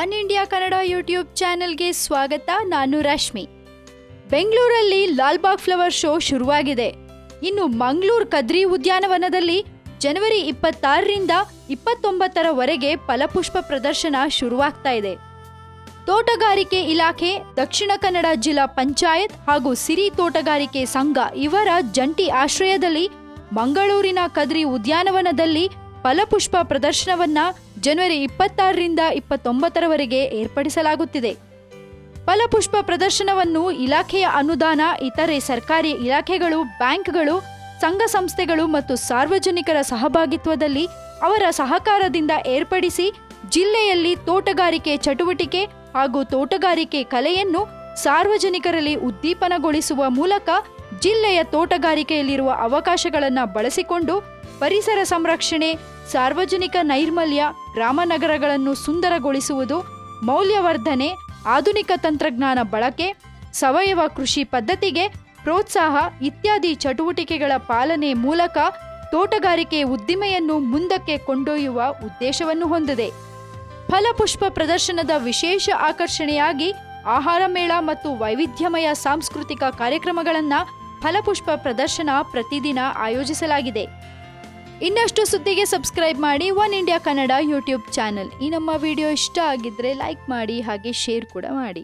One India Kannada YouTube ಚಾನೆಲ್ಗೆ ಸ್ವಾಗತ. ನಾನು ರಶ್ಮಿ. ಬೆಂಗಳೂರಲ್ಲಿ ಲಾಲ್ಬಾಗ್ ಫ್ಲವರ್ ಶೋ ಶುರುವಾಗಿದೆ. ಇನ್ನು ಮಂಗಳೂರು ಕದ್ರಿ ಉದ್ಯಾನವನದಲ್ಲಿ ಜನವರಿ 26ರಿಂದ 29ರವರೆಗೆ ಫಲಪುಷ್ಪ ಪ್ರದರ್ಶನ ಶುರುವಾಗ್ತಾ ಇದೆ. ತೋಟಗಾರಿಕೆ ಇಲಾಖೆ, ದಕ್ಷಿಣ ಕನ್ನಡ ಜಿಲ್ಲಾ ಪಂಚಾಯತ್ ಹಾಗೂ ಸಿರಿ ತೋಟಗಾರಿಕೆ ಸಂಘ ಇವರ ಜಂಟಿ ಆಶ್ರಯದಲ್ಲಿ ಮಂಗಳೂರಿನ ಕದ್ರಿ ಉದ್ಯಾನವನದಲ್ಲಿ ಫಲಪುಷ್ಪ ಪ್ರದರ್ಶನವನ್ನ ಜನವರಿ 26ರಿಂದ 29ರವರೆಗೆ ಏರ್ಪಡಿಸಲಾಗುತ್ತಿದೆ. ಫಲಪುಷ್ಪ ಪ್ರದರ್ಶನವನ್ನು ಇಲಾಖೆಯ ಅನುದಾನ, ಇತರೆ ಸರ್ಕಾರಿ ಇಲಾಖೆಗಳು, ಬ್ಯಾಂಕ್ಗಳು, ಸಂಘ ಸಂಸ್ಥೆಗಳು ಮತ್ತು ಸಾರ್ವಜನಿಕರ ಸಹಭಾಗಿತ್ವದಲ್ಲಿ ಅವರ ಸಹಕಾರದಿಂದ ಏರ್ಪಡಿಸಿ ಜಿಲ್ಲೆಯಲ್ಲಿ ತೋಟಗಾರಿಕೆ ಚಟುವಟಿಕೆ ಹಾಗೂ ತೋಟಗಾರಿಕೆ ಕಲೆಯನ್ನು ಸಾರ್ವಜನಿಕರಲ್ಲಿ ಉದ್ದೀಪನಗೊಳಿಸುವ ಮೂಲಕ ಜಿಲ್ಲೆಯ ತೋಟಗಾರಿಕೆಯಲ್ಲಿರುವ ಅವಕಾಶಗಳನ್ನು ಬಳಸಿಕೊಂಡು ಪರಿಸರ ಸಂರಕ್ಷಣೆ, ಸಾರ್ವಜನಿಕ ನೈರ್ಮಲ್ಯ, ಗ್ರಾಮನಗರಗಳನ್ನು ಸುಂದರಗೊಳಿಸುವುದು, ಮೌಲ್ಯವರ್ಧನೆ, ಆಧುನಿಕ ತಂತ್ರಜ್ಞಾನ ಬಳಕೆ, ಸಾವಯವ ಕೃಷಿ ಪದ್ಧತಿಗೆ ಪ್ರೋತ್ಸಾಹ ಇತ್ಯಾದಿ ಚಟುವಟಿಕೆಗಳ ಪಾಲನೆ ಮೂಲಕ ತೋಟಗಾರಿಕೆ ಉದ್ದಿಮೆಯನ್ನು ಮುಂದಕ್ಕೆ ಕೊಂಡೊಯ್ಯುವ ಉದ್ದೇಶವನ್ನು ಹೊಂದಿದೆ. ಫಲಪುಷ್ಪ ಪ್ರದರ್ಶನದ ವಿಶೇಷ ಆಕರ್ಷಣೆಯಾಗಿ ಆಹಾರ ಮೇಳ ಮತ್ತು ವೈವಿಧ್ಯಮಯ ಸಾಂಸ್ಕೃತಿಕ ಕಾರ್ಯಕ್ರಮಗಳನ್ನು ಫಲಪುಷ್ಪ ಪ್ರದರ್ಶನ ಪ್ರತಿದಿನ ಆಯೋಜಿಸಲಾಗಿದೆ. ಇನ್ನಷ್ಟು ಸುದ್ದಿಗೆ ಸಬ್ಸ್ಕ್ರೈಬ್ ಮಾಡಿ one India Kannada YouTube channel. ಈ ನಮ್ಮ ವಿಡಿಯೋ ಇಷ್ಟ ಆಗಿದ್ರೆ ಲೈಕ್ ಮಾಡಿ, ಹಾಗೆ ಶೇರ್ ಕೂಡ ಮಾಡಿ.